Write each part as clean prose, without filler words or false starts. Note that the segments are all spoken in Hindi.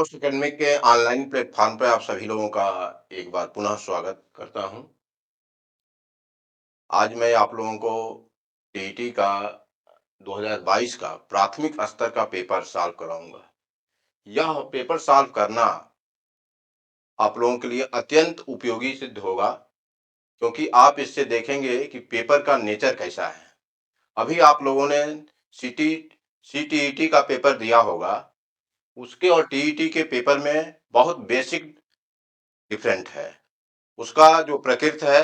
पोस्ट एकेडमिक के ऑनलाइन प्लेटफॉर्म पे आप सभी लोगों का एक बार पुनः स्वागत करता हूं। आज मैं आप लोगों को टीईटी का 2022 का प्राथमिक स्तर का पेपर सॉल्व कराऊंगा। यह पेपर सॉल्व करना आप लोगों के लिए अत्यंत उपयोगी सिद्ध होगा, क्योंकि आप इससे देखेंगे कि पेपर का नेचर कैसा है। अभी आप लोगों ने सीटी सीटीईटी का पेपर दिया होगा। उसके और टीईटी के पेपर में बहुत बेसिक डिफरेंट है। उसका जो प्रकृति है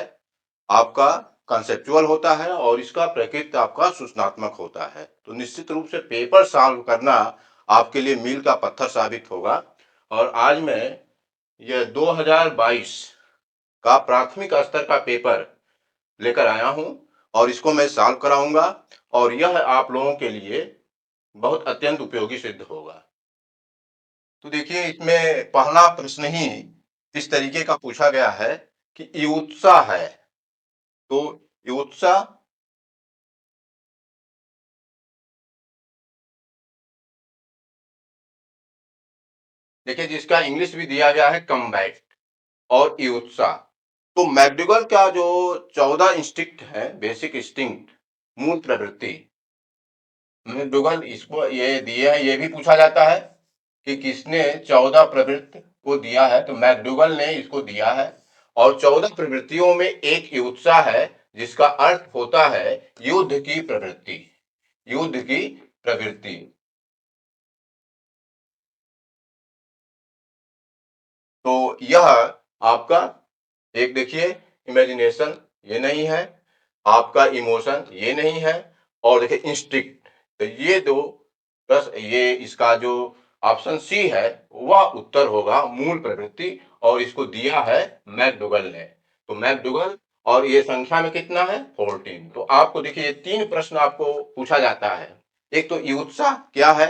आपका कंसेप्चुअल होता है और इसका प्रकृति आपका सूचनात्मक होता है। तो निश्चित रूप से पेपर सॉल्व करना आपके लिए मील का पत्थर साबित होगा। और आज मैं यह 2022 का प्राथमिक स्तर का पेपर लेकर आया हूं और इसको मैं सॉल्व कराऊंगा और यह आप लोगों के लिए बहुत अत्यंत उपयोगी सिद्ध होगा। तो देखिए, इसमें पहला प्रश्न ही इस तरीके का पूछा गया है कि युत्सा है। तो युत्सा देखिए, जिसका इंग्लिश भी दिया गया है कम्बैट और युत्सा। तो मैकडूगल का जो 14 इंस्टिंक्ट है, बेसिक इंस्टिंक्ट, मूल प्रवृत्ति, मैकडूगल इसको ये दिए है। ये भी पूछा जाता है कि किसने 14 प्रवृत्ति को दिया है, तो मैकडूगल ने इसको दिया है। और 14 प्रवृत्तियों में एक युत्सा है, जिसका अर्थ होता है युद्ध की प्रवृत्ति। युद्ध की प्रवृत्ति। तो यह आपका एक देखिए, इमेजिनेशन ये नहीं है, आपका इमोशन ये नहीं है, और देखिए इंस्टिंक्ट। तो ये दो प्लस ये इसका जो ऑप्शन सी है वह उत्तर होगा मूल प्रवृत्ति, और इसको दिया है मैकडूगल ने। तो मैकडूगल, और ये संख्या में कितना है 14। तो आपको देखिए, ये 3 प्रश्न आपको पूछा जाता है। एक तो युत्सा क्या है,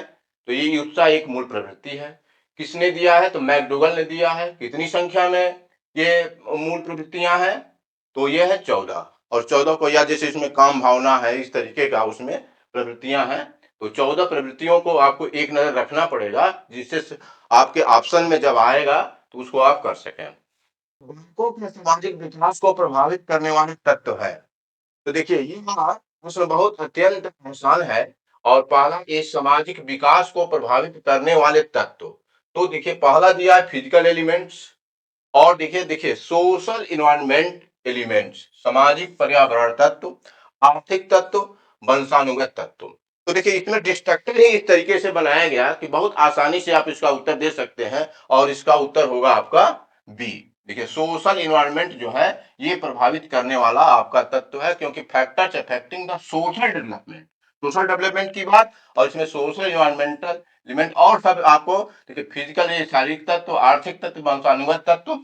तो ये युत्सा एक मूल प्रवृत्ति है। किसने दिया है, तो मैकडूगल ने दिया है। कितनी संख्या में ये मूल प्रवृत्तियां हैं, तो ये है 14। और 14 को, या जैसे इसमें काम भावना है, इस तरीके का उसमें प्रवृत्तियां हैं। तो 14 प्रवृत्तियों को आपको एक नजर रखना पड़ेगा, जिससे आपके ऑप्शन में जब आएगा तो उसको आप कर सकें। बैंकों के सामाजिक विकास को प्रभावित करने वाले तत्व है। तो देखिए, ये प्रश्न बहुत अत्यंत आसान है। और पहला, ये सामाजिक विकास को प्रभावित करने वाले तत्व। तो देखिए, पहला दिया है फिजिकल एलिमेंट्स, और देखिए देखिए सोशल इन्वायरमेंट एलिमेंट्स, सामाजिक पर्यावरण तत्व, आर्थिक तत्व, वंशानुगत तत्व। तो देखिए, इसमें डिस्ट्रक्टर ही इस तरीके से बनाया गया कि बहुत आसानी से आप इसका उत्तर दे सकते हैं, और इसका उत्तर होगा आपका बी। देखिए, सोशल इन्वायरमेंट जो है ये प्रभावित करने वाला आपका तत्व है, क्योंकि factors affecting the social development, social development की बात, और इसमें सोशल इन्वायरमेंटल एलिमेंट और सब आपको देखिए, फिजिकल ये शारीरिक तत्व, आर्थिक तत्व, वंशानुगत तत्व,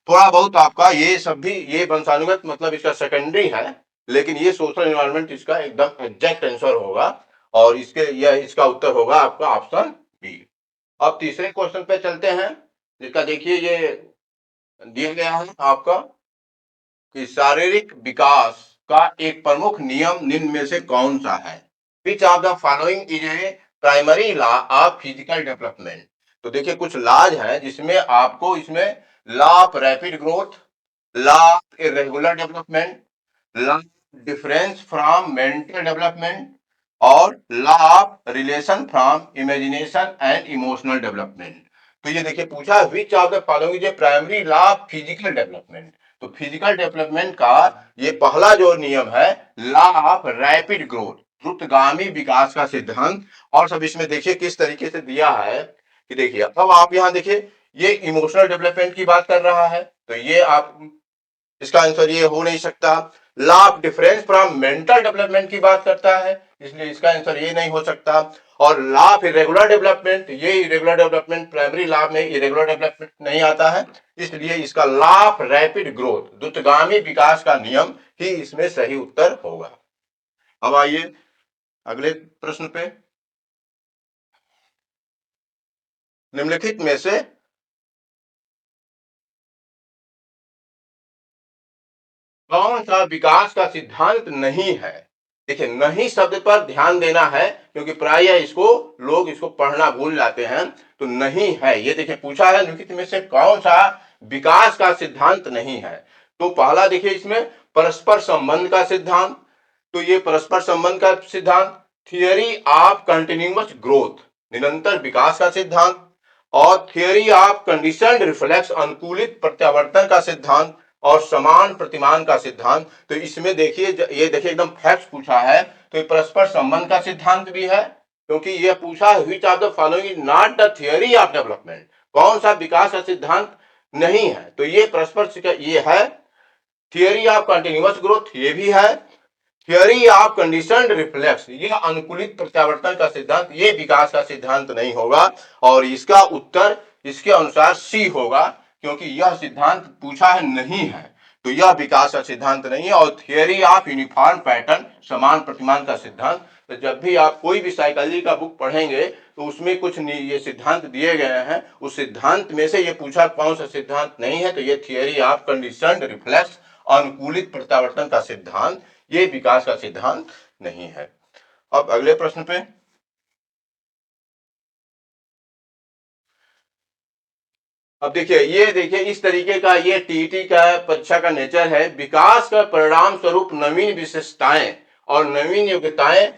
थोड़ा बहुत आपका ये सब भी, ये वंशानुगत मतलब इसका सेकेंडरी है, लेकिन ये सोशल इन्वायरमेंट इसका एकदम एग्जैक्ट आंसर होगा। और इसके यह इसका उत्तर होगा आपका ऑप्शन बी। अब तीसरे क्वेश्चन पे चलते हैं, जिसका देखिए ये दिया गया है आपका कि शारीरिक विकास का एक प्रमुख नियम निम्न में से कौन सा है। Which of the following is a primary law of physical development. तो देखिए, कुछ लॉज है जिसमें आपको इसमें law of rapid growth, law of irregular development, law difference from mental development, और law of relation from imagination and emotional development. तो ये देखिए, पूछा which of the following is primary law of physical development. तो फिजिकल डेवलपमेंट का ये पहला जो नियम है, लॉ ऑफ रैपिड ग्रोथ, द्रुतगामी विकास का सिद्धांत। और सब इसमें देखिए किस तरीके से दिया है कि देखिए, अब आप यहां देखिए, ये इमोशनल डेवलपमेंट की बात कर रहा है, तो ये आप, इसका आंसर ये हो नहीं सकता। Law of difference from mental development की बात करता है, इसलिए इसका आंसर ये नहीं हो सकता। और लॉ ऑफ इरेगुलर डेवलपमेंट, ये इरेगुलर डेवलपमेंट, प्राइमरी लॉ में इरेगुलर डेवलपमेंट नहीं आता है, इसलिए इसका लॉ ऑफ रैपिड ग्रोथ, द्रुतगामी विकास का नियम ही इसमें सही उत्तर होगा। अब आइए अगले प्रश्न पे। निम्नलिखित में से कौन सा विकास का सिद्धांत नहीं है। देखिए नहीं शब्द पर ध्यान देना है, क्योंकि प्राय लोग इसको पढ़ना भूल जाते हैं। तो नहीं है, ये देखिए पूछा है निम्नलिखित में से कौन सा विकास का सिद्धांत नहीं है। तो पहला देखिए इसमें परस्पर संबंध का सिद्धांत। तो ये परस्पर संबंध का सिद्धांत, थियरी ऑफ कंटिन्यूअस ग्रोथ, निरंतर विकास का सिद्धांत, और थियरी ऑफ कंडीशनड रिफ्लेक्स, अनुकूलित प्रत्यावर्तन का सिद्धांत, और समान प्रतिमान का सिद्धांत। तो इसमें देखिए, ये देखिए एकदम फैक्ट पूछा है, तो ये परस्पर संबंध का सिद्धांत भी है, क्योंकि ये पूछा है which of the following is not the theory of development, कौन सा विकास का सिद्धांत नहीं है। तो ये परस्पर ये है, थियरी ऑफ कंटिन्यूअस ग्रोथ ये भी है, थियरी ऑफ कंडीशनड रिफ्लेक्स ये अनुकूलित प्रत्यावर्तन का सिद्धांत, ये विकास का सिद्धांत नहीं होगा। और इसका उत्तर इसके अनुसार सी होगा, क्योंकि यह सिद्धांत पूछा है नहीं है, तो यह विकास का सिद्धांत नहीं है। और थियरी ऑफ यूनिफॉर्म पैटर्न, समान प्रतिमान का सिद्धांत, तो जब भी आप कोई भी साइकोलॉजी का बुक पढ़ेंगे तो उसमें कुछ ये सिद्धांत दिए गए हैं, उस सिद्धांत में से ये पूछा कौन सा सिद्धांत नहीं है, तो ये थियरी ऑफ कंडीशनड रिफ्लेक्स, अनुकूलित प्रत्यावर्तन का सिद्धांत, ये विकास का सिद्धांत नहीं है। अब अगले प्रश्न पे, अब देखिए इस तरीके का ये टीईटी का परीक्षा का नेचर है। विकास का परिणाम स्वरूप नवीन विशेषताएं और नवीन योग्यताएं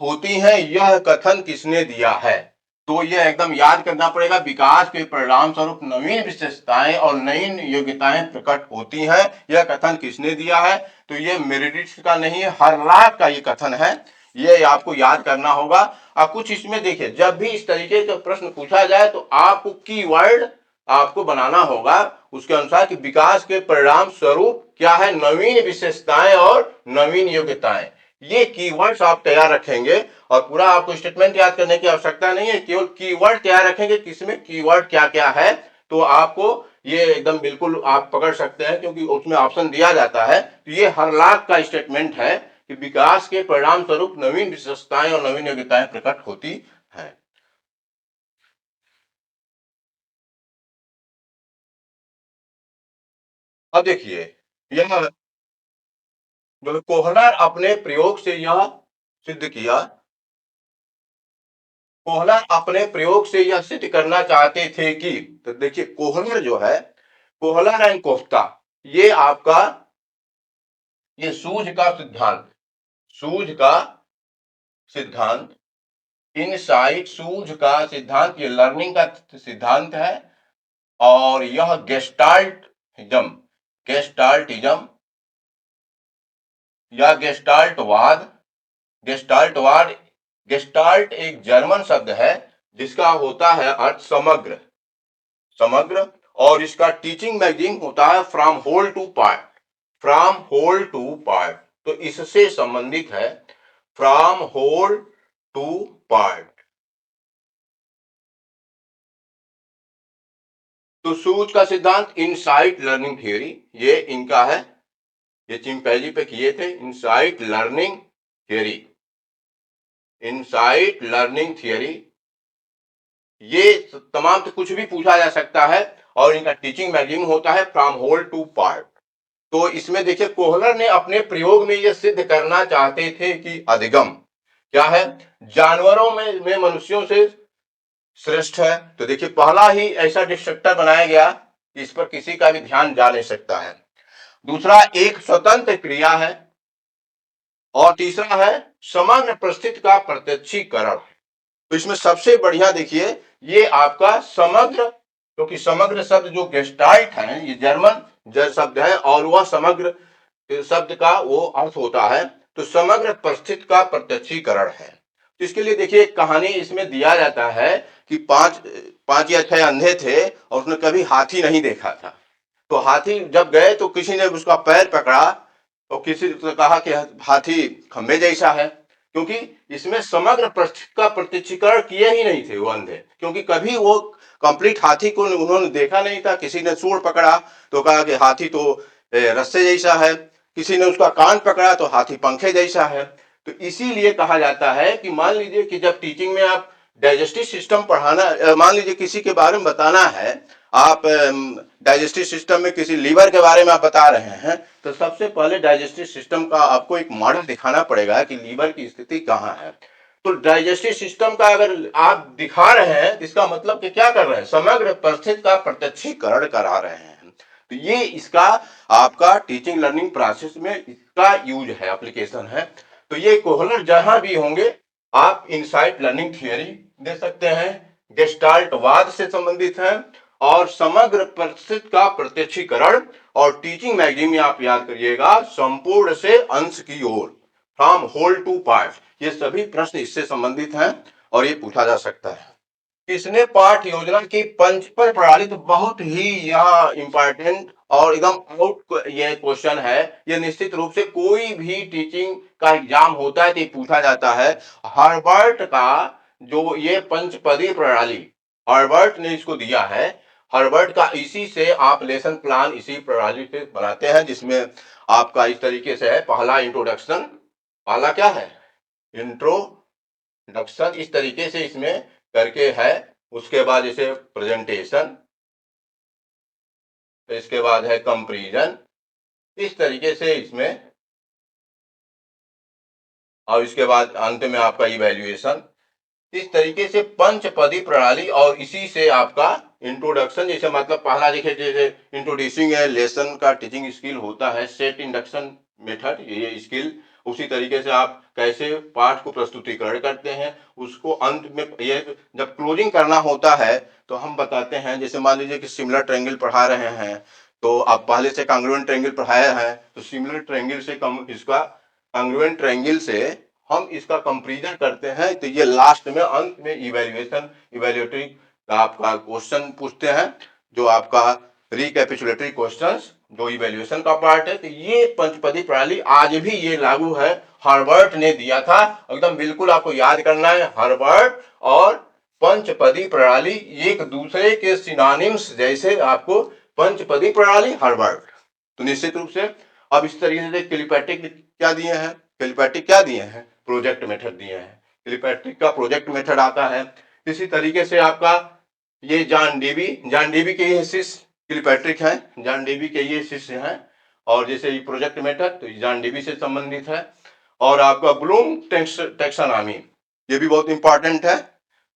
होती हैं, यह कथन किसने दिया है। तो यह एकदम याद करना पड़ेगा, विकास के परिणाम स्वरूप नवीन विशेषताएं और नई योग्यताएं प्रकट होती हैं, यह कथन किसने दिया है। तो ये मेरिडिस का नहीं है, हर्लाक का ये कथन है, ये आपको याद करना होगा। और कुछ इसमें देखिए, जब भी इस तरीके का प्रश्न पूछा जाए तो आपको कीवर्ड आपको बनाना होगा उसके अनुसार, कि विकास के परिणाम स्वरूप क्या है, नवीन विशेषताएं और नवीन योग्यताएं, ये कीवर्ड्स आप तैयार रखेंगे। और पूरा आपको स्टेटमेंट याद करने की आवश्यकता नहीं है, केवल कीवर्ड तैयार रखेंगे, किसमें कीवर्ड क्या क्या है, तो आपको ये एकदम बिल्कुल आप पकड़ सकते हैं, क्योंकि उसमें ऑप्शन दिया जाता है। तो ये हर्लाक का स्टेटमेंट है कि विकास के परिणाम स्वरूप नवीन विशेषताएं और नवीन योग्यताएं प्रकट होती है। अब देखिए, यह जो कोहलर अपने प्रयोग से यह सिद्ध किया, कोहलर अपने प्रयोग से यह सिद्ध करना चाहते थे कि, तो देखिए कोहलर जो है, कोहलर एंड कोफ्ता, ये आपका ये सूझ का सिद्धांत, इनसाइट सूझ का सिद्धांत, ये लर्निंग का सिद्धांत है। और यह गेस्टाल्टिज्म या गेस्टाल्टवाद, गेस्टाल्ट एक जर्मन शब्द है जिसका होता है अर्थ समग्र। और इसका टीचिंग मैगजीन होता है फ्रॉम होल टू पार्ट, तो इससे संबंधित है, फ्रॉम होल टू पार्ट। तो सूझ का सिद्धांत, इनसाइट लर्निंग थियोरी, ये इनका है, ये चिंपैंजी पे किए थे, इनसाइट लर्निंग थियोरी, ये तमाम तो कुछ भी पूछा जा सकता है। और इनका टीचिंग मैगजीन होता है फ्रॉम होल टू पार्ट। तो इसमें देखिए कोहलर ने अपने प्रयोग में यह सिद्ध करना चाहते थे कि अधिगम क्या है, जानवरों में मनुष्यों से श्रेष्ठ है। तो देखिए पहला ही ऐसा डिस्ट्रक्टर बनाया गया कि इस पर किसी का भी ध्यान जा नहीं सकता है। दूसरा एक स्वतंत्र क्रिया है, और तीसरा है समग्र परिस्थिति का प्रत्यक्षीकरण। तो इसमें सबसे बढ़िया देखिए ये आपका समग्र, क्योंकि समग्र शब्द जो गेस्टाल्ट है ये जर्मन शब्द है, और वह समग्र शब्द का वो अर्थ होता है, तो समग्र परिस्थिति का प्रत्यक्षीकरण है। तो इसके लिए देखिए एक कहानी इसमें दिया जाता है कि पांच या छह अंधे थे और उसने कभी हाथी नहीं देखा था। तो हाथी जब गए तो किसी ने उसका पैर पकड़ा, तो किसी ने कहा कि हाथी खंबे जैसा है, क्योंकि इसमें समग्र परिस्थिति का प्रत्यक्षीकरण किए ही नहीं थे वो अंधे, क्योंकि कभी वो कंप्लीट हाथी को उन्होंने देखा नहीं था। किसी ने सूंड पकड़ा तो कहा कि हाथी तो रस्से जैसा है, किसी ने उसका कान पकड़ा तो हाथी पंखे जैसा है। तो इसीलिए कहा जाता है कि मान लीजिए कि जब टीचिंग में आप डाइजेस्टिव सिस्टम पढ़ाना, मान लीजिए किसी के बारे में बताना है, आप डाइजेस्टिव सिस्टम में किसी लीवर के बारे में आप बता रहे हैं, तो सबसे पहले डाइजेस्टिव सिस्टम का आपको एक मॉडल दिखाना पड़ेगा कि लीवर की स्थिति कहाँ है। तो डाइजेस्टिव सिस्टम का अगर आप दिखा रहे हैं, इसका मतलब कि क्या कर रहे हैं, समग्र परिस्थिति का प्रत्यक्षीकरण करा रहे हैं। तो ये इसका आपका टीचिंग लर्निंग प्रोसेस में इसका यूज है, एप्लीकेशन है। तो ये कोहलर जहां भी होंगे, आप इनसाइट लर्निंग थियरी दे सकते हैं, गेस्टाल्टवाद से संबंधित है, और समग्र परिस्थिति का प्रत्यक्षीकरण, और टीचिंग मैगजीन में आप याद करिएगा, संपूर्ण से अंश की ओर, फ्रॉम होल टू पार्ट, ये सभी प्रश्न इससे संबंधित हैं और ये पूछा जा सकता है। इसने पाठ योजना की पंचपद प्रणाली, तो बहुत ही यह इंपॉर्टेंट और एकदम आउट ये क्वेश्चन है। ये निश्चित रूप से कोई भी टीचिंग का एग्जाम होता है तो पूछा जाता है। हार्वर्ड का जो ये पंचपदी प्रणाली, हार्वर्ड ने इसको दिया है। हार्वर्ड का इसी से आप लेसन प्लान इसी प्रणाली से बनाते हैं, जिसमें आपका इस तरीके से है, पहला इंट्रोडक्शन, पहला क्या है, इंट्रोडक्शन, इस तरीके से इसमें करके है। उसके बाद जैसे प्रेजेंटेशन, इसके बाद है कंपैरिजन, इस तरीके से इसमें, और इसके बाद अंत में आपका इवैल्यूएशन, इस तरीके से पंचपदी प्रणाली। और इसी से आपका इंट्रोडक्शन, जैसे मतलब पहला देखिए, जैसे इंट्रोड्यूसिंग है लेसन का टीचिंग स्किल होता है, सेट इंडक्शन मेथड, ये स्किल, उसी तरीके से आप कैसे पाठ को प्रस्तुतिकरण करते हैं, उसको अंत में ये जब क्लोजिंग करना होता है तो हम बताते हैं। जैसे मान लीजिए कि सिमिलर ट्रायंगल पढ़ा रहे हैं, तो आप पहले से कांग्रुएंट ट्रायंगल पढ़ाया है, तो सिमिलर ट्रायंगल से कम इसका कांग्रुएंट ट्रायंगल से हम इसका कंपैरिजन करते हैं। तो ये लास्ट में अंत में इवैल्यूएशन, इवैल्यूएटरी आपका क्वेश्चन पूछते हैं, जो आपका रिकैपिचुलेटरी क्वेश्चंस, जो इवैल्यूएशन का पार्ट है। तो ये पंचपदी प्रणाली आज भी ये लागू है, हार्वर्ड ने दिया था, एकदम बिल्कुल आपको याद करना है। हार्वर्ड और पंचपदी प्रणाली एक दूसरे के सिनोनिम्स, जैसे आपको पंचपदी प्रणाली, हार्वर्ड। तो निश्चित रूप से अब इस तरीके से किलिपैटिक क्या दिए हैं, किलिपैटिक क्या दिए हैं, प्रोजेक्ट मेथड दिए हैं। किलिपैटिक का प्रोजेक्ट मेथड आता है। इसी तरीके से आपका ये जॉन डेवी, जॉन डेवी के ये शिष्य किलिपैट्रिक हैं, जॉन डेवी के ये शिष्य हैं। और जैसे ये प्रोजेक्ट मेथड, तो जॉन डेवी से संबंधित है। और आपका ब्लूम टैक्सोनॉमी, ये भी बहुत इंपॉर्टेंट है,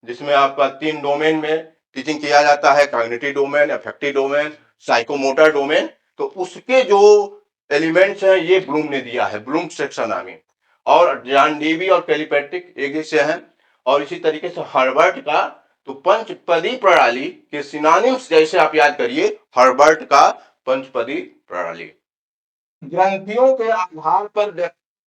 जिसमें आपका 3 डोमेन में टीचिंग किया जाता है, cognitive domain, affective domain, psychomotor domain. तो उसके जो एलिमेंट्स हैं ये ब्लूम ने दिया है, ब्लूम टैक्सोनॉमी। और जॉन डेवी और किलिपैट्रिक एक जैसे हैं। और इसी तरीके से हार्वर्ड का, तो पंचपदी प्रणाली के सिनोनिम्स जैसे आप याद करिए, हार्वर्ड का पंचपदी प्रणाली। ग्रंथियों के आधार पर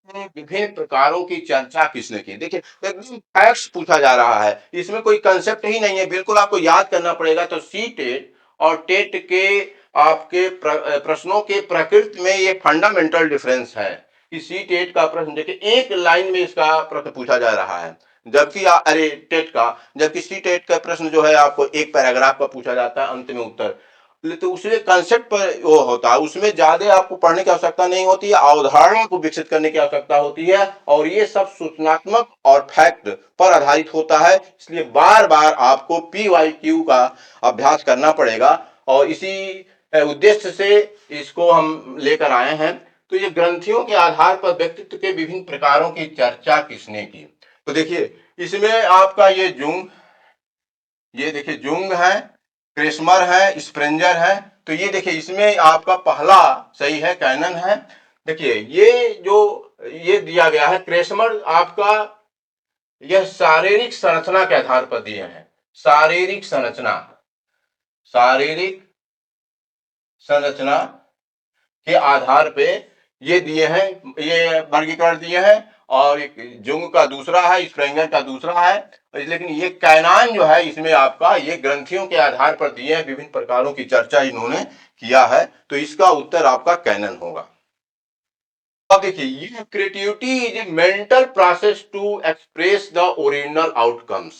विभिन्न प्रकारों की चर्चा किसने की, देखिए एकदम फैक्ट्स पूछा जा रहा है, इसमें कोई कंसेप्ट ही नहीं है, बिल्कुल आपको याद करना पड़ेगा। तो सी टेट और टेट के आपके प्रश्नों के प्रकृति में ये फंडामेंटल डिफरेंस है कि सी टेट का प्रश्न देखिए एक लाइन में इसका प्रश्न पूछा जा रहा है, जबकि अरे टेट का, जबकि सी टेट का प्रश्न जो है आपको एक पैराग्राफ का पूछा जाता है, अंत में उत्तर। तो उसमें कंसेप्ट पर वो होता है, उसमें ज्यादा आपको पढ़ने की आवश्यकता नहीं होती है, अवधारणा को विकसित करने की आवश्यकता होती है। और ये सब सूचनात्मक और फैक्ट पर आधारित होता है, इसलिए बार बार आपको PYQ का अभ्यास करना पड़ेगा। और इसी उद्देश्य से इसको हम लेकर आए हैं। तो ये ग्रंथियों के आधार पर व्यक्तित्व के विभिन्न प्रकारों की चर्चा किसने की, तो देखिए इसमें आपका ये जुंग, ये देखिए जुंग है, क्रेस्मर है, स्प्रेंजर है। तो ये देखिए इसमें आपका पहला सही है, कैनन है। देखिए ये जो ये दिया गया है क्रेस्मर, आपका यह शारीरिक संरचना के आधार पर दिए हैं, शारीरिक संरचना, शारीरिक संरचना के आधार पे ये दिए हैं, ये वर्गीकरण दिए हैं। और एक जुंग का दूसरा है, स्प्रेंगर का दूसरा है। लेकिन ये कैनान जो है, इसमें आपका ये ग्रंथियों के आधार पर दिए हैं, विभिन्न प्रकारों की चर्चा इन्होंने किया है। तो इसका उत्तर आपका कैनन होगा। अब देखिए, ये creativity is a mental process to express the original outcomes.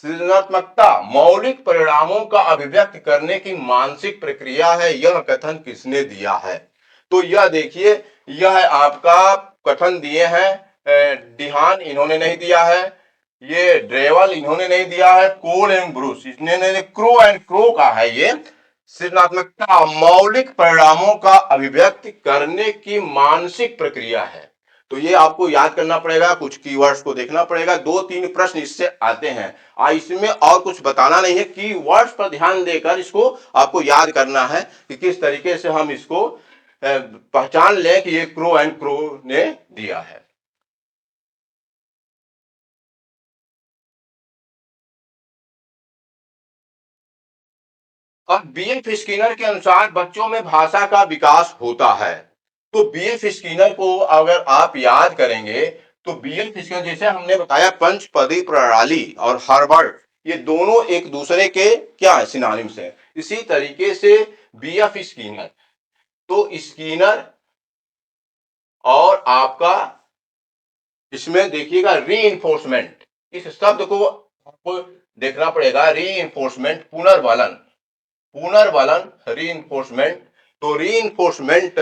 सृजनात्मकता मौलिक परिणामों का अभिव्यक्त करने की मानसिक प्रक्रिया है, यह कथन किसने दिया है। तो यह देखिए, यह आपका कथन दिए हैं डिहान, इन्होंने नहीं दिया है। ये ड्रेवल इन्होंने नहीं दिया है, कोल एंड ब्रूस इन्होंने क्रो एंड क्रो का है। ये सृजनात्मकता मौलिक परिणामों का अभिव्यक्ति करने की मानसिक प्रक्रिया है। तो ये आपको याद करना पड़ेगा, कुछ कीवर्ड्स को देखना पड़ेगा, 2-3 प्रश्न इससे आते हैं। इसमें और कुछ बताना नहीं है, कीवर्ड्स पर ध्यान देकर इसको आपको याद करना है कि किस तरीके से हम इसको पहचान लें कि ये क्रो एंड क्रो ने दिया है। और बीएफ स्किनर के अनुसार बच्चों में भाषा का विकास होता है। तो बीएफ स्किनर को अगर आप याद करेंगे तो बीएफ स्किनर जैसे हमने बताया पंचपदी प्रणाली और हार्वर्ड ये दोनों एक दूसरे के क्या है, सिनोनिम्स है। इसी तरीके से बीएफ स्किनर, तो स्किनर और आपका इसमें देखिएगा रीइंफोर्समेंट, इस शब्द को आपको देखना पड़ेगा। रीइंफोर्समेंट पुनर्बलन, पुनर्बलन रीइंफोर्समेंट। तो रीइंफोर्समेंट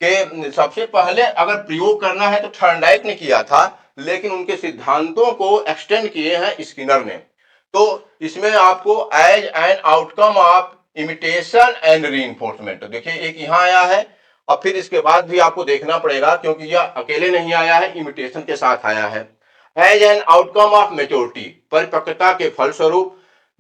के सबसे पहले अगर प्रयोग करना है तो थर्नडाइक ने किया था, लेकिन उनके सिद्धांतों को एक्सटेंड किए हैं स्किनर ने। तो इसमें आपको as an outcome of imitation and reinforcement, तो देखिए एक यहाँ आया है और फिर इसके बाद भी आपको देखना पड़ेगा क्योंकि यह अकेले नहीं आया है, इमिटेशन के साथ आया है। As an outcome of maturity, परिपक्वता के फलस्वरूप,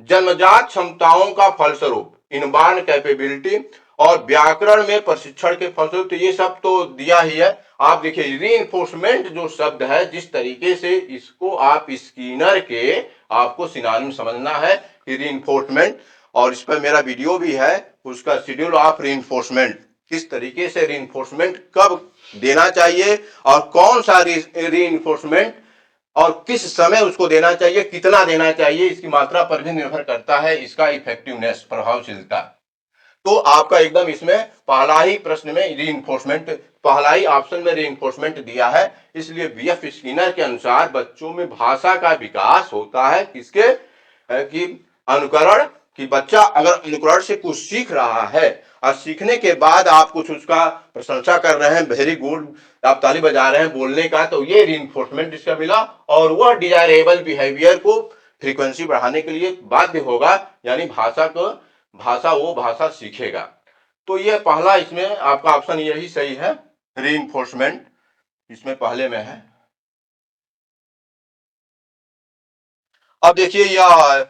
जन्मजात क्षमताओं का फलस्वरूप, इनबॉर्न कैपेबिलिटी, और व्याकरण में प्रशिक्षण के फलस्वरूप। तो ये सब तो दिया ही है। आप देखिए रीइंफोर्समेंट जो शब्द है, जिस तरीके से इसको आप स्किनर के आपको सिनोनिम समझना है कि रीइंफोर्समेंट, और इस पर मेरा वीडियो भी है, उसका शेड्यूल ऑफ रीइंफोर्समेंट, किस तरीके से रीइंफोर्समेंट कब देना चाहिए और कौन सा रीइंफोर्समेंट और किस समय उसको देना चाहिए, कितना देना चाहिए, इसकी मात्रा पर भी निर्भर करता है इसका इफेक्टिवनेस, प्रभावशीलता। तो आपका एकदम इसमें पहला ही प्रश्न में रीइंफोर्समेंट, पहला ही ऑप्शन में रीइंफोर्समेंट दिया है। इसलिए बीएफ स्किनर के अनुसार बच्चों में भाषा का विकास होता है किसके कि अनुकरण, कि बच्चा अगर अनुकरण से कुछ सीख रहा है और सीखने के बाद आप कुछ उसका प्रशंसा कर रहे हैं, वेरी गुड, आप ताली बजा रहे हैं बोलने का, तो ये रीइंफोर्समेंट इसका मिला और वह डिजायरेबल बिहेवियर को फ्रीक्वेंसी बढ़ाने के लिए बाध्य होगा, यानी भाषा को वो भाषा सीखेगा। तो ये पहला इसमें आपका ऑप्शन यही सही है, रीइंफोर्समेंट इसमें पहले में है। अब देखिए यह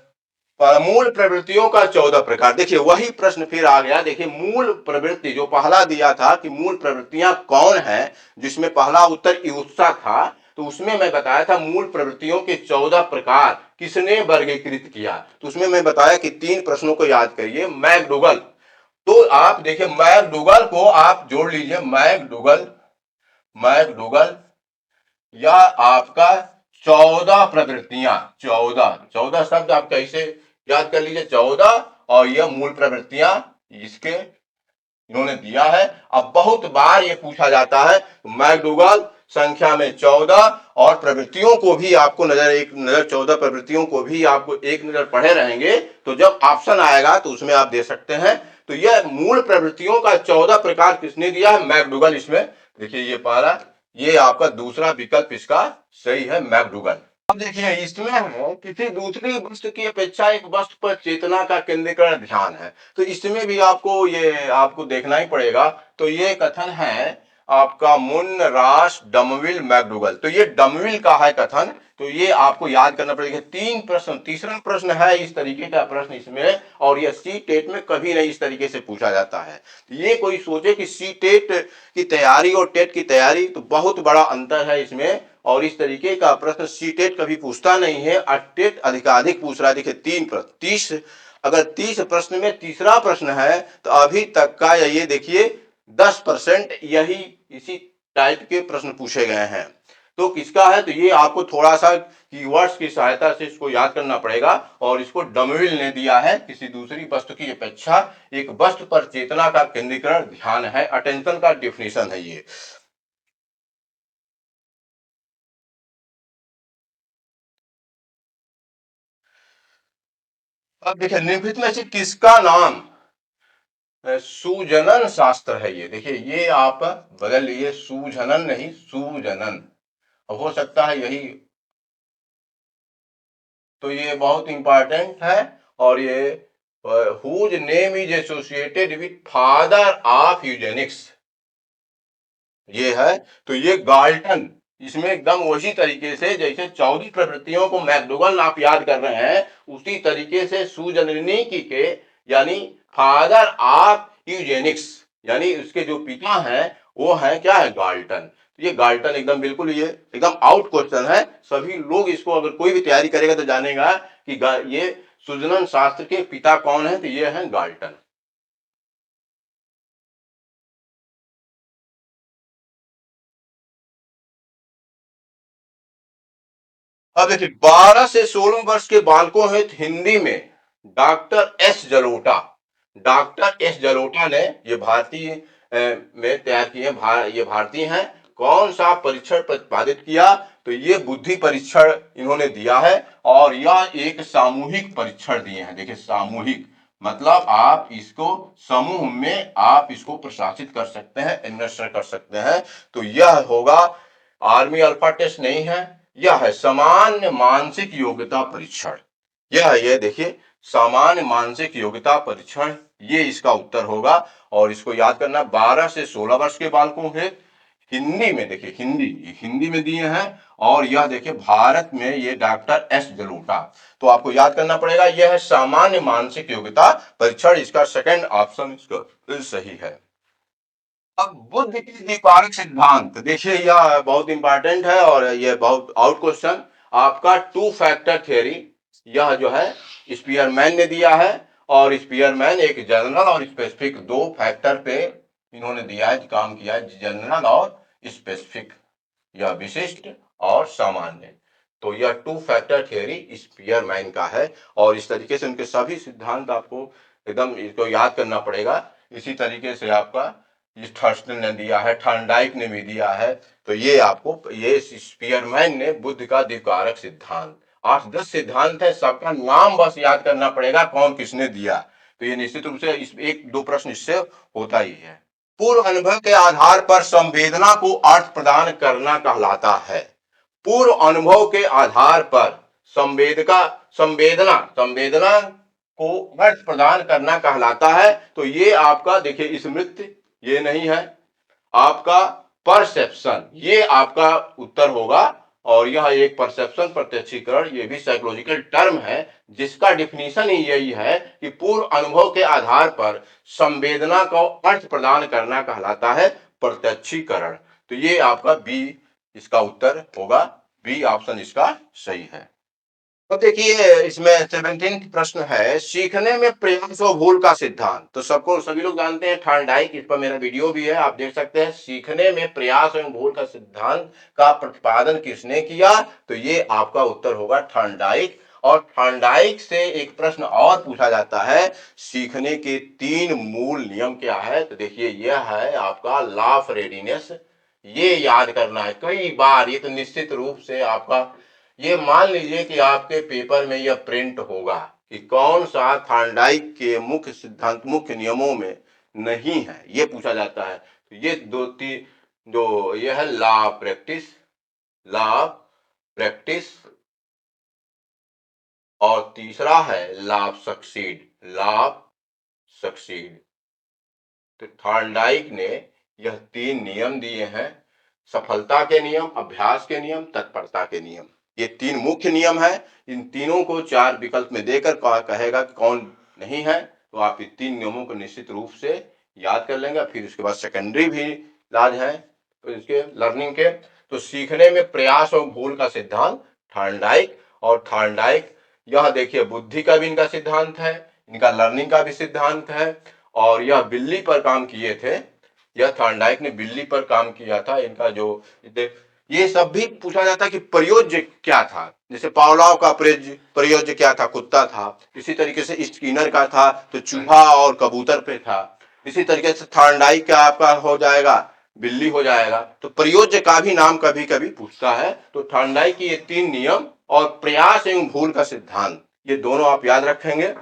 मूल प्रवृत्तियों का 14 प्रकार, देखिए वही प्रश्न फिर आ गया। देखिए मूल प्रवृत्ति जो पहला दिया था कि मूल प्रवृत्तियां कौन है, जिसमें पहला उत्तर ईर्ष्या था, तो उसमें मैं बताया था मूल प्रवृत्तियों के 14 प्रकार किसने वर्गीकृत किया। तो उसमें मैं बताया कि 3 प्रश्नों को याद करिए। मैकडूगल, तो आप देखिए मैकडूगल को आप जोड़ लीजिए, मैकडूगल, मैकडूगल या आपका 14 प्रवृत्तियां, 14 शब्द आप कैसे याद कर लीजिए, 14 और यह मूल प्रवृत्तियां इसके इन्होंने दिया है। अब बहुत बार ये पूछा जाता है, मैकडूगल संख्या में 14 और प्रवृत्तियों को भी आपको नजर, एक नजर 14 प्रवृत्तियों को भी आपको एक नजर पढ़े रहेंगे, तो जब ऑप्शन आएगा तो उसमें आप दे सकते हैं। तो यह मूल प्रवृत्तियों का 14 प्रकार किसने दिया है, मैकडूगल। इसमें देखिए ये पहला, ये आपका दूसरा विकल्प इसका सही है, मैकडूगल। अब देखिए इसमें है किसी दूसरी वस्तु की अपेक्षा एक वस्तु पर चेतना का केंद्रीकरण ध्यान है, तो इसमें भी आपको ये आपको देखना ही पड़ेगा। तो ये कथन है आपका मुन रास डमविल मैकडूगल, तो ये डमविल का है कथन, तो ये आपको याद करना पड़ेगा। 3 प्रश्न, तीसरा प्रश्न है इस तरीके का प्रश्न इसमें, और यह सी टेट में कभी नहीं इस तरीके से पूछा जाता है। ये कोई सोचे कि सी टेट की तैयारी और टेट की तैयारी, तो बहुत बड़ा अंतर है इसमें, और इस तरीके का प्रश्न सी टेट कभी पूछता नहीं है, टेट अधिकाधिक पूछ रहा है। देखिए 3 प्रश्न, 30, अगर 30 प्रश्न में तीसरा प्रश्न है तो अभी तक का ये देखिए 10% यही इसी टाइप के प्रश्न पूछे गए हैं। तो किसका है, तो ये आपको थोड़ा सा कीवर्ड्स की सहायता से इसको याद करना पड़ेगा। और इसको डमविल ने दिया है, किसी दूसरी वस्तु की अपेक्षा एक वस्तु पर चेतना का केंद्रीकरण ध्यान है, अटेंशन का डिफिनेशन है ये। अब देखिए निम्नलिखित में से किसका नाम सुजनन शास्त्र है, ये देखिए ये आप बदल लीजिए, सुजनन नहीं सुजनन, अब हो सकता है यही तो ये बहुत इंपॉर्टेंट है। और ये whose name is associated with father of eugenics, ये है। तो ये गाल्टन, इसमें एकदम वही तरीके से जैसे 14 प्रवृत्तियों को मैकडोगल आप याद कर रहे हैं, उसी तरीके से सुजननिकी के यानी फादर ऑफ यूजेनिक्स यानी उसके जो पिता हैं वो है क्या है, गाल्टन। तो ये गाल्टन एकदम बिल्कुल ये एकदम आउट क्वेश्चन है। सभी लोग इसको अगर कोई भी तैयारी करेगा तो जानेगा कि ये सुजनन शास्त्र के पिता कौन है, तो ये है गाल्टन। अब देखिए 12 से 16 वर्ष के बालकों हेतु हिंदी में doctor S Jalota, doctor S Jalota ने ये भारतीय में तैयार किए, ये भारतीय हैं। कौन सा परीक्षण प्रतिपादित किया, तो ये बुद्धि परीक्षण इन्होंने दिया है। और यह एक सामूहिक परीक्षण दिए हैं। देखिए सामूहिक मतलब आप इसको समूह में आप इसको प्रशासित कर सकते हैं, एडमिनिस्टर कर सकते हैं। तो यह होगा आर्मी अल्फा टेस्ट नहीं है, यह है सामान्य मानसिक योग्यता परीक्षण। यह है, ये देखिए सामान्य मानसिक योग्यता परीक्षण, ये इसका उत्तर होगा। और इसको याद करना 12 से 16 वर्ष के बालकों के हिंदी में, देखिए हिंदी में दिए हैं। और यह देखिए भारत में ये डॉक्टर एस जलोटा, तो आपको याद करना पड़ेगा यह है सामान्य मानसिक योग्यता परीक्षण। इसका सेकंड ऑप्शन इसका सही है। अब बुद्ध के दीपारिक सिद्धांत, देखिए यह बहुत इंपॉर्टेंट है और यह बहुत आउट क्वेश्चन आपका टू फैक्टर थ्योरी, यह जो है स्पीयरमैन ने दिया है। और स्पीयरमैन एक जनरल और स्पेसिफिक दो फैक्टर पे इन्होंने दिया है, काम किया है, जनरल और स्पेसिफिक, यह विशिष्ट और सामान्य। तो यह टू फैक्टर थ्योरी स्पीयरमैन का है। और इस तरीके से उनके सभी सिद्धांत आपको एकदम इसको याद करना पड़ेगा। इसी तरीके से आपका थर्स्टन ने दिया है, थॉर्नडाइक ने भी दिया है। तो ये आपको ये स्पीयरमैन ने बुद्ध का द्विकारक सिद्धांत, 8-10 सिद्धांत है, सबका नाम बस याद करना पड़ेगा कौन किसने दिया। तो ये निश्चित रूप से इस एक दो प्रश्न इससे होता ही है। पूर्व अनुभव के आधार पर संवेदना को अर्थ प्रदान करना कहलाता है। पूर्व अनुभव के आधार पर संवेदना संवेदना को अर्थ प्रदान करना कहलाता है। तो ये आपका देखिए स्मृति ये नहीं है, आपका परसेप्शन ये आपका उत्तर होगा। और यह एक परसेप्शन प्रत्यक्षीकरण ये भी साइकोलॉजिकल टर्म है, जिसका डिफिनीशन ही यही है कि पूर्व अनुभव के आधार पर संवेदना को अर्थ प्रदान करना कहलाता है प्रत्यक्षीकरण। तो ये आपका बी इसका उत्तर होगा, बी ऑप्शन इसका सही है। तो देखिए इसमें 17 प्रश्न है, सीखने में प्रयास और भूल का सिद्धांत। तो सबको सभी लोग जानते हैं थॉर्नडाइक, इस पर मेरा वीडियो भी है, आप देख सकते हैं। सीखने में प्रयास एवं भूल का सिद्धांत का प्रतिपादन किसने किया, तो ये आपका उत्तर होगा थॉर्नडाइक। और थॉर्नडाइक से एक प्रश्न और पूछा जाता है, सीखने के 3 मूल नियम क्या है, तो देखिए यह है आपका लॉ ऑफ रेडीनेस। ये याद करना है कई बार, ये तो निश्चित रूप से आपका, ये मान लीजिए कि आपके पेपर में यह प्रिंट होगा कि कौन सा थॉर्नडाइक के मुख्य सिद्धांत मुख्य नियमों में नहीं है, ये पूछा जाता है। तो ये दो तीन जो ये है law of practice, law of practice, और तीसरा है law of succeed, law of succeed. तो थॉर्नडाइक ने यह 3 नियम दिए हैं, सफलता के नियम, अभ्यास के नियम, तत्परता के नियम। ये 3 मुख्य नियम है। इन तीनों को 4 विकल्प में देकर कहेगा कि कौन नहीं है, तो आप इन 3 नियमों को निश्चित रूप से याद कर लेंगे। फिर उसके बाद सेकेंडरी भी इलाज है तो इसके लर्निंग के। तो सीखने में प्रयास और भूल का सिद्धांत थॉर्नडाइक, और थॉर्नडाइक यह देखिए बुद्धि का भी इनका सिद्धांत है, इनका लर्निंग का भी सिद्धांत है। और यह बिल्ली पर काम किए थे, यह थॉर्नडाइक ने बिल्ली पर काम किया था। इनका जो ये सब भी पूछा जाता है कि प्रयोज्य क्या था, जैसे पावलोव का प्रयोज्य क्या था, कुत्ता था। इसी तरीके से स्किनर का था तो चूहा और कबूतर पे था। इसी तरीके से थॉर्नडाइक का आपका हो जाएगा बिल्ली हो जाएगा। तो प्रयोज्य का भी नाम कभी कभी पूछता है। तो थॉर्नडाइक की ये 3 नियम और प्रयास एवं भूल का सिद्धांत, ये दोनों आप याद रखेंगे।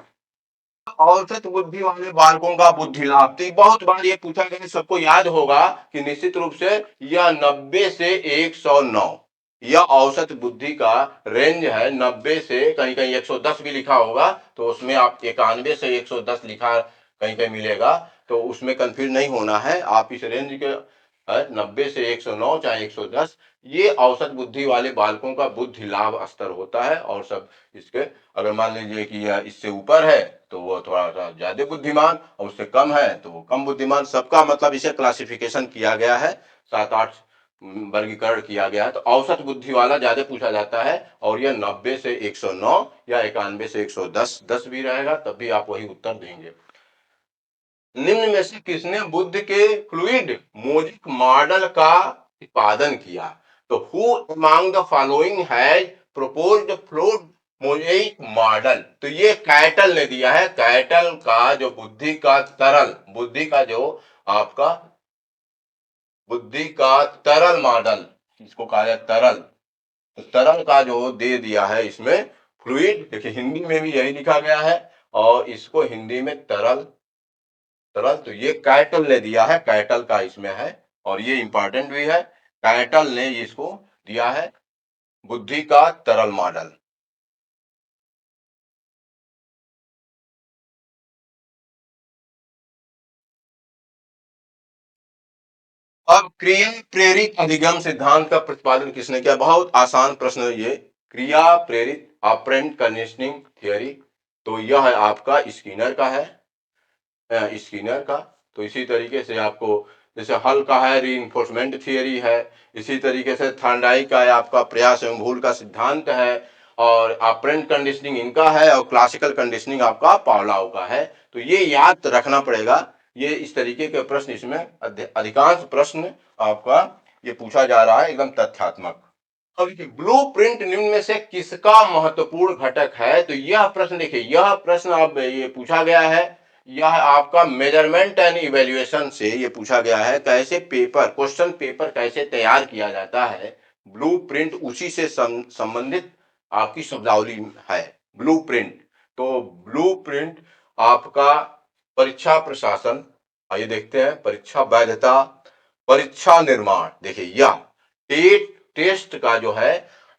औसत बुद्धि वाले बालकों का बुद्धि लाभ, तो बहुत बार ये पूछा गया, सबको याद होगा कि निश्चित रूप से यह 90 से 109, यह औसत बुद्धि का रेंज है 90 से कहीं कहीं 110 भी लिखा होगा, तो उसमें आप 91 से 110 लिखा कहीं कहीं मिलेगा, तो उसमें कंफ्यूज नहीं होना है। आप इस रेंज के 90 से 109 चाहे 110, ये औसत बुद्धि वाले बालकों का बुद्धि लाभ स्तर होता है। और सब इसके अगर मान लीजिए कि यह इससे ऊपर है तो वो थोड़ा सा ज्यादा बुद्धिमान, और उससे कम है तो वो कम बुद्धिमान। सबका मतलब इसे क्लासिफिकेशन किया गया है, 7-8 वर्गीकरण किया गया है। तो औसत बुद्धि वाला ज्यादा पूछा जाता है, और यह 90 से 109 या 91 से 110 10 भी रहेगा तब भी आप वही उत्तर देंगे। निम्न में से किसने बुद्ध के फ्लूइड मोजिक मॉडल का उत्पादन किया? तो who among the following has proposed fluid mosaic model? तो ये कैटल ने दिया है। कैटल का जो बुद्धि का जो आपका बुद्धि का तरल मॉडल, इसको कहा जाए तरल, तो तरल का जो दे दिया है इसमें फ्लूइड, देखिए हिंदी में भी यही लिखा गया है, और इसको हिंदी में तरल तरल, तो ये कैटल ने दिया है, कैटल का इसमें है, और ये इंपॉर्टेंट भी है। कैटल ने इसको दिया है बुद्धि का तरल मॉडल। अब क्रिया प्रेरित अधिगम सिद्धांत का प्रतिपादन किसने किया? बहुत आसान प्रश्न है ये। क्रिया प्रेरित ऑपरेंट कंडीशनिंग थियरी, तो यह है आपका स्किनर का है, स्किनर का। तो इसी तरीके से आपको जैसे हल का है रीइंफोर्समेंट थियरी है, इसी तरीके से थार्डआई का है आपका प्रयास एवं भूल का सिद्धांत है, और ऑपरेंट कंडीशनिंग इनका है, और क्लासिकल कंडीशनिंग आपका पावलाव का है। तो ये याद रखना पड़ेगा। ये इस तरीके के प्रश्न इसमें अधिकांश प्रश्न आपका ये पूछा जा रहा है एकदम तथ्यात्मक। अब ब्लू प्रिंट निम्न में से किसका महत्वपूर्ण घटक है? तो यह प्रश्न देखिए, यह प्रश्न अब ये पूछा गया है, यह आपका मेजरमेंट एंड इवेल्युएशन से ये पूछा गया है, कैसे पेपर क्वेश्चन पेपर कैसे तैयार किया जाता है। ब्लू प्रिंट उसी से संबंधित आपकी शब्दावली है ब्लू प्रिंट। तो ब्लू प्रिंट आपका परीक्षा प्रशासन, आइए देखते हैं, परीक्षा वैधता, परीक्षा निर्माण, देखिए यह टेस्ट का जो है,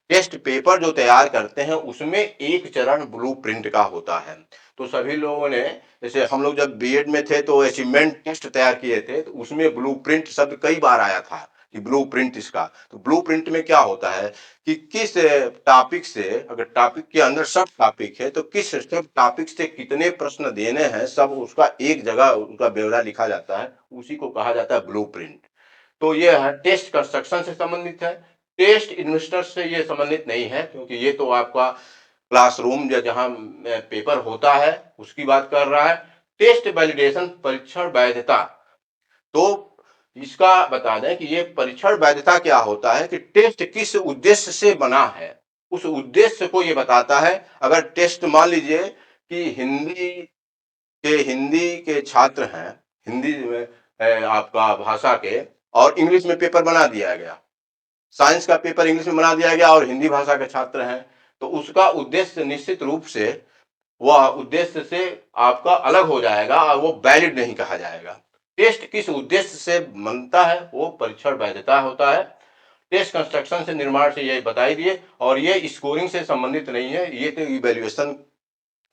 टेस्ट पेपर जो तैयार करते हैं उसमें एक चरण ब्लू प्रिंट का होता है। तो सभी लोगों ने, जैसे हम लोग जब बीएड में थे तो अचीवमेंट टेस्ट तैयार किए थे, तो उसमें ब्लू प्रिंट शब्द कई बार आया था कि ब्लू प्रिंट इसका। तो ब्लू प्रिंट में क्या होता है कि किस टॉपिक से, अगर टॉपिक के अंदर सब टॉपिक है तो किस सब टॉपिक से कितने प्रश्न देने हैं, सब उसका एक जगह उनका ब्यौरा लिखा जाता है, उसी को कहा जाता है ब्लू प्रिंट। तो ये है टेस्ट कंस्ट्रक्शन से संबंधित है, टेस्ट इन्वेस्टर से ये संबंधित नहीं है, क्योंकि ये तो आपका क्लासरूम या जहां पेपर होता है उसकी बात कर रहा है। टेस्ट वैलिडेशन परीक्षण वैधता, तो इसका बता दें कि ये परीक्षण वैधता क्या होता है कि टेस्ट किस उद्देश्य से बना है, उस उद्देश्य को ये बताता है। अगर टेस्ट मान लीजिए कि हिंदी के छात्र हैं, हिंदी में आपका भाषा के, और इंग्लिश में पेपर बना दिया गया, साइंस का पेपर इंग्लिश में बना दिया गया और हिंदी भाषा के छात्र हैं, तो उसका उद्देश्य निश्चित रूप से वह उद्देश्य से आपका अलग हो जाएगा और वो वैलिड नहीं कहा जाएगा। टेस्ट किस उद्देश्य से बनता है वो परीक्षण वैधता होता है। टेस्ट कंस्ट्रक्शन से निर्माण से ये बता ही दिए, और ये स्कोरिंग से संबंधित नहीं है, ये तो इवेल्युएशन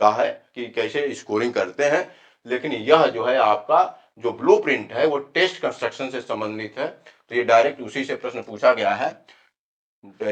का है कि कैसे स्कोरिंग करते हैं। लेकिन यह जो है आपका जो ब्लूप्रिंट है वो टेस्ट कंस्ट्रक्शन से संबंधित है, तो ये डायरेक्ट उसी से प्रश्न पूछा गया है।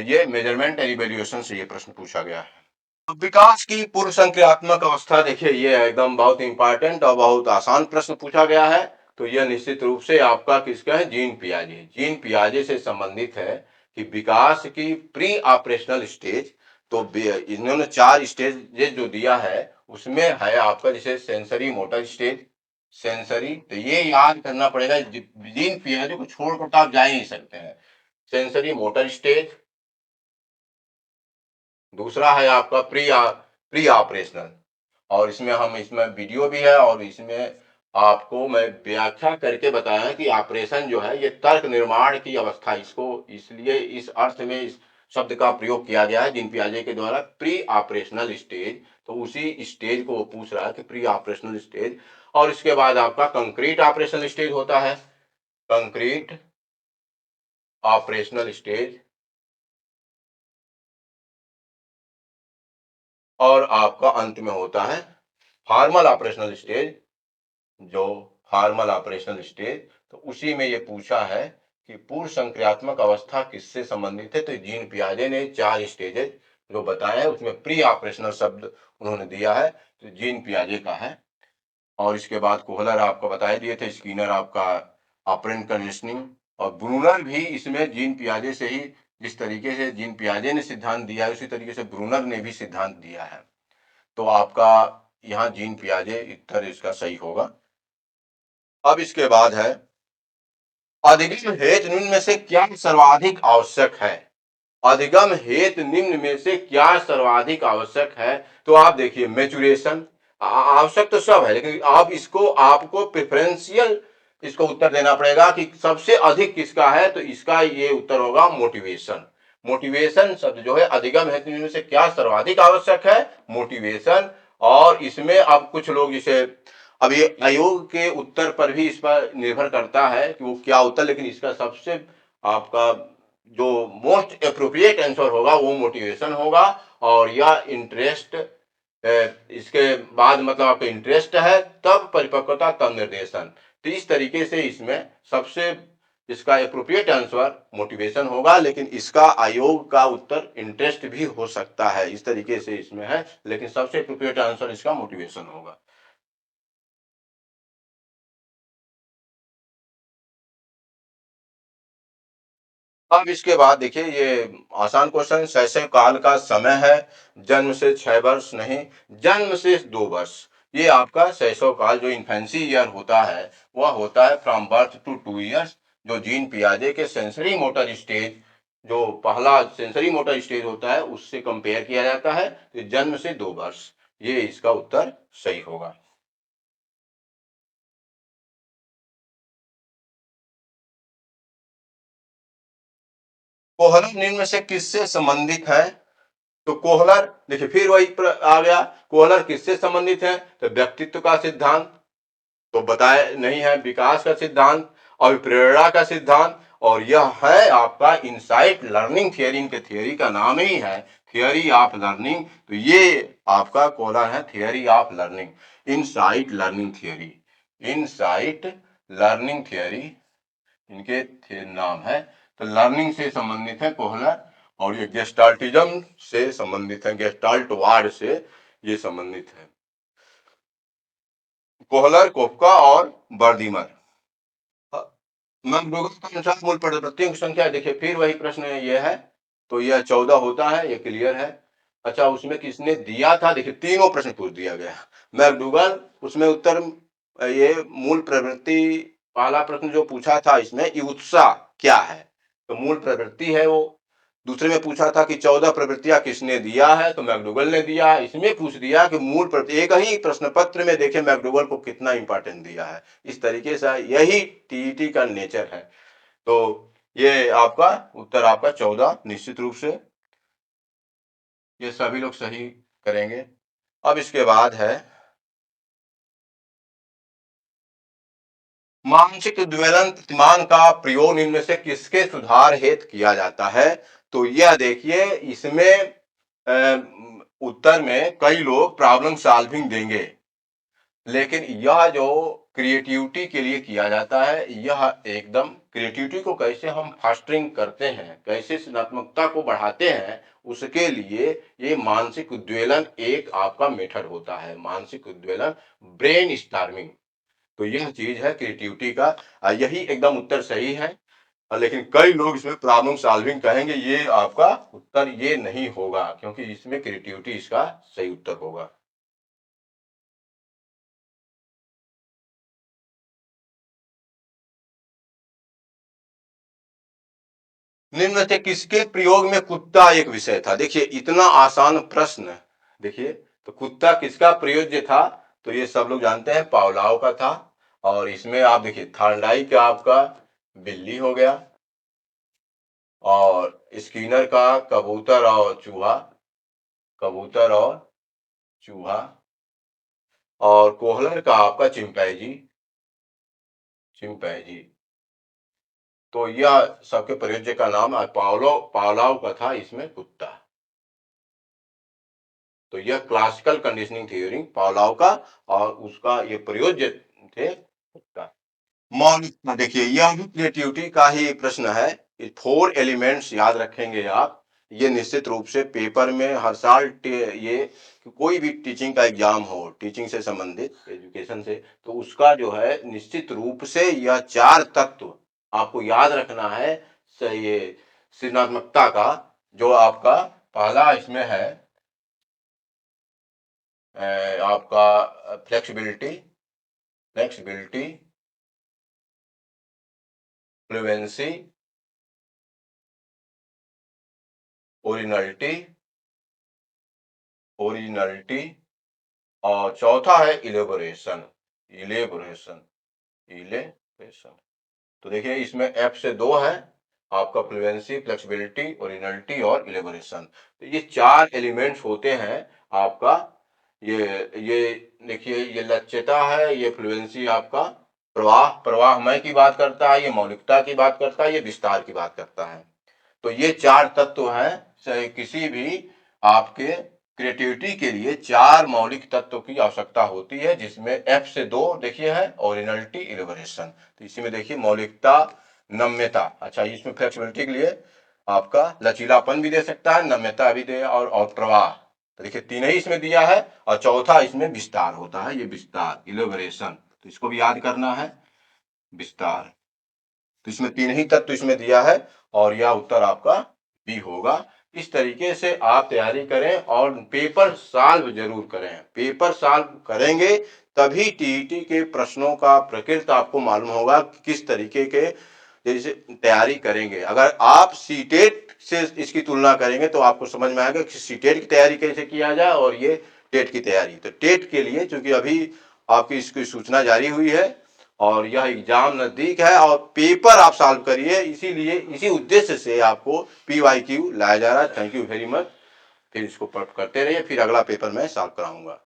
ये मेजरमेंट एंड इवेल्युएशन से ये प्रश्न पूछा गया है। विकास की पूर्व संक्रियात्मक अवस्था, देखिए ये एकदम बहुत इंपॉर्टेंट और बहुत आसान प्रश्न पूछा गया है। तो यह निश्चित रूप से आपका किसका है? जीन पियाजे, जीन पियाजे से संबंधित है कि विकास की प्री ऑपरेशनल स्टेज। तो इन्होंने 4 स्टेज जो दिया है उसमें है आपका जैसे सेंसरी मोटर स्टेज, सेंसरी, तो ये याद करना पड़ेगा, जीन पियाजे को छोड़कर तो आप जा ही नहीं सकते हैं। सेंसरी मोटर स्टेज, दूसरा है आपका प्री ऑपरेशनल, और इसमें वीडियो भी है, और इसमें आपको मैं व्याख्या करके बताया कि ऑपरेशन जो है ये तर्क निर्माण की अवस्था, इसको इसलिए इस अर्थ में इस शब्द का प्रयोग किया गया है जिन पियाजे के द्वारा, प्री ऑपरेशनल स्टेज। तो उसी स्टेज को वो पूछ रहा है कि प्री ऑपरेशनल स्टेज। और इसके बाद आपका कंक्रीट ऑपरेशनल स्टेज होता है, कंक्रीट ऑपरेशनल स्टेज, और आपका अंत में होता है फॉर्मल ऑपरेशनल स्टेज। जो फॉर्मल ऑपरेशनल स्टेज, तो उसी में ये पूछा है कि पूर्व संक्रियात्मक अवस्था किससे संबंधित है। तो जीन पियाजे ने 4 स्टेजेज जो बताए हैं उसमें प्री ऑपरेशनल शब्द उन्होंने दिया है, तो जीन पियाजे का है। और इसके बाद कोहलर आपको बता दिए थे, स्किनर आपका ऑपरेंट कंडीशनिंग, और ब्रूनर भी इसमें जीन पियाजे से ही, जिस तरीके से जीन पियाजे ने सिद्धांत दिया है उसी तरीके से ब्रूनर ने भी सिद्धांत दिया है। तो आपका यहाँ जीन पियाजे उत्तर इसका सही होगा। अब इसके बाद है अधिगम हेतु निम्न में से क्या सर्वाधिक आवश्यक है। अधिगम हेतु निम्न में से क्या सर्वाधिक आवश्यक है। तो आप देखिए मेचुरेशन आवश्यक तो सब है, लेकिन आप इसको आपको प्रेफरेंशियल इसको उत्तर देना पड़ेगा कि सबसे अधिक किसका है। तो इसका ये उत्तर होगा मोटिवेशन। मोटिवेशन शब्द जो है अधिगम हेतु निम्न में से क्या सर्वाधिक आवश्यक है, मोटिवेशन। और इसमें अब कुछ लोग इसे, अब ये आयोग के उत्तर पर भी इस पर निर्भर करता है कि वो क्या उत्तर, लेकिन इसका सबसे आपका जो मोस्ट अप्रोप्रिएट आंसर होगा वो मोटिवेशन होगा। और यह इंटरेस्ट, इसके बाद मतलब आपका इंटरेस्ट है, तब परिपक्वता, तब निर्देशन। तो इस तरीके से इसमें सबसे इसका अप्रोप्रिएट आंसर मोटिवेशन होगा, लेकिन इसका आयोग का उत्तर इंटरेस्ट भी हो सकता है, इस तरीके से इसमें है, लेकिन सबसे अप्रोप्रिएट आंसर इसका मोटिवेशन होगा। अब इसके बाद देखिए ये आसान क्वेश्चन, शैशव काल का समय है जन्म से 6 वर्ष नहीं, जन्म से 2 वर्ष। ये आपका शैशव काल जो इन्फेंसी ईयर होता है वह होता है फ्रॉम बर्थ टू 2 इयर्स। जो जीन पियाजे के सेंसरी मोटर स्टेज, जो पहला सेंसरी मोटर स्टेज होता है उससे कंपेयर किया जाता है, तो जन्म से 2 वर्ष, ये इसका उत्तर सही होगा। कोहलर निम्न में से किससे संबंधित है। तो कोहलर देखिए फिर वही आ गया, कोहलर किससे संबंधित है। तो व्यक्तित्व का सिद्धांत तो बताया नहीं है, विकास का सिद्धांत, अभिप्रेरणा का सिद्धांत, और यह है आपका इनसाइट लर्निंग थियरी। इनके थियरी का नाम ही है थियरी ऑफ लर्निंग। तो ये आपका कोहलर है theory of learning, insight learning theory, insight learning theory इनके नाम है। तो लर्निंग से संबंधित है कोहलर, और ये गेस्टाल्टिज्म से संबंधित है, गेस्टाल्टवाद से ये संबंधित है, कोहलर, कोपका और बर्दीमर। मैकडोगल के अनुसार मूल प्रवृत्तियों की संख्या देखिए फिर वही प्रश्न ये है, तो यह 14 होता है, ये क्लियर है। अच्छा उसमें किसने दिया था, देखिए तीनों प्रश्न पूछ दिया गया। मैकडोगल उसमें उत्तर, ये मूल प्रवृत्ति पहला प्रश्न जो पूछा था इसमें उत्साह क्या है, तो मूल प्रवृत्ति है वो। दूसरे में पूछा था कि 14 प्रवृत्तियां किसने दिया है, तो मैकडोगल ने दिया। इसमें पूछ दिया कि मूल प्रवृत्ति, एक ही प्रश्न पत्र में देखे मैकडोगल को कितना इंपॉर्टेंट दिया है। इस तरीके से यही टीईटी का नेचर है। तो ये आपका उत्तर आपका 14 निश्चित रूप से ये सभी लोग सही करेंगे। अब इसके बाद है मानसिक उद्वेलन प्रतिमान का प्रयोग इनमें से किसके सुधार हेतु किया जाता है। तो यह देखिए इसमें उत्तर में कई लोग प्रॉब्लम सॉल्विंग देंगे, लेकिन यह जो क्रिएटिविटी के लिए किया जाता है, यह एकदम क्रिएटिविटी को कैसे हम फास्टरिंग करते हैं, कैसे सृजनात्मकता को बढ़ाते हैं, उसके लिए ये मानसिक उद्वेलन एक आपका मेथड होता है, मानसिक उद्वेलन, ब्रेन स्टार्मिंग। तो यह चीज है क्रिएटिविटी का, यही एकदम उत्तर सही है। लेकिन कई लोग इसमें प्रॉब्लम सॉल्विंग कहेंगे, ये आपका उत्तर ये नहीं होगा, क्योंकि इसमें क्रिएटिविटी इसका सही उत्तर होगा। निम्न से किसके प्रयोग में कुत्ता एक विषय था। देखिए इतना आसान प्रश्न, देखिए तो कुत्ता किसका प्रयोज्य था। तो ये सब लोग जानते हैं पावलाव का था। और इसमें आप देखिए थार्डाई का आपका बिल्ली हो गया, और स्किनर का कबूतर और चूहा, कबूतर और चूहा, और कोहलर का आपका चिंपैंजी, चिंपैंजी। तो यह सबके प्रयोज्य का नाम, पावलो पावलाव का था इसमें कुत्ता। तो यह क्लासिकल कंडीशनिंग थ्योरी पावलोव का और उसका ये प्रयोज्य थे उसका। मौलिकता देखिए यह भी क्रिएटिविटी का ही प्रश्न है। 4 एलिमेंट्स याद रखेंगे आप। ये निश्चित रूप से पेपर में हर साल ये कोई भी टीचिंग का एग्जाम हो, टीचिंग से संबंधित एजुकेशन से, तो उसका जो है निश्चित रूप से यह 4 तत्व आपको याद रखना है। ये सृजनात्मकता का जो आपका पहला इसमें है आपका flexibility, flexibility, fluency, originality, originality और चौथा है इलेबोरेशन, इलेबोरेशन, इलेबोरेशन। तो देखिए इसमें एफ से 2 है आपका फ्लुएंसी, फ्लेक्सिबिलिटी, ओरिजिनलिटी और इलेबोरेशन। तो ये 4 एलिमेंट्स होते हैं आपका। ये देखिए ये लक्ष्यता है, ये फ्लुएंसी आपका प्रवाहमय की बात करता है, ये मौलिकता की बात करता है, ये विस्तार की बात करता है। तो ये 4 तत्व हैं। चाहे किसी भी आपके क्रिएटिविटी के लिए 4 मौलिक तत्व की आवश्यकता होती है, जिसमें एफ से 2 देखिए है ओरिजिनलिटी, इलेबोरेशन। तो इसी में देखिए मौलिकता, नम्यता। अच्छा इसमें फ्लेक्सिबिलिटी के लिए आपका लचीलापन भी दे सकता है, नम्यता भी दे और प्रवाह। तो देखिए 3 ही इसमें दिया है और चौथा इसमें विस्तार होता है, ये विस्तार, इलेबोरेशन। तो इसको भी याद करना है, विस्तार। तो इसमें 3 ही तत्व इसमें दिया है और यह उत्तर आपका बी होगा। इस तरीके से आप तैयारी करें और पेपर सॉल्व जरूर करें। पेपर सॉल्व करेंगे तभी टीईटी के प्रश्नों का प्रकृति आपको मालूम होगा कि किस तरीके के जैसे तैयारी करेंगे। अगर आप सीटेट से इसकी तुलना करेंगे तो आपको समझ में आएगा कि सीटेट की तैयारी कैसे किया जाए और ये टेट की तैयारी। तो टेट के लिए चूंकि अभी आपकी इसकी सूचना जारी हुई है और यह एग्जाम नजदीक है और पेपर आप सॉल्व करिए, इसीलिए इसी उद्देश्य से आपको PYQ लाया जा रहा है। Thank you very much. फिर इसको करते रहिए, फिर अगला पेपर मैं सॉल्व कराऊंगा।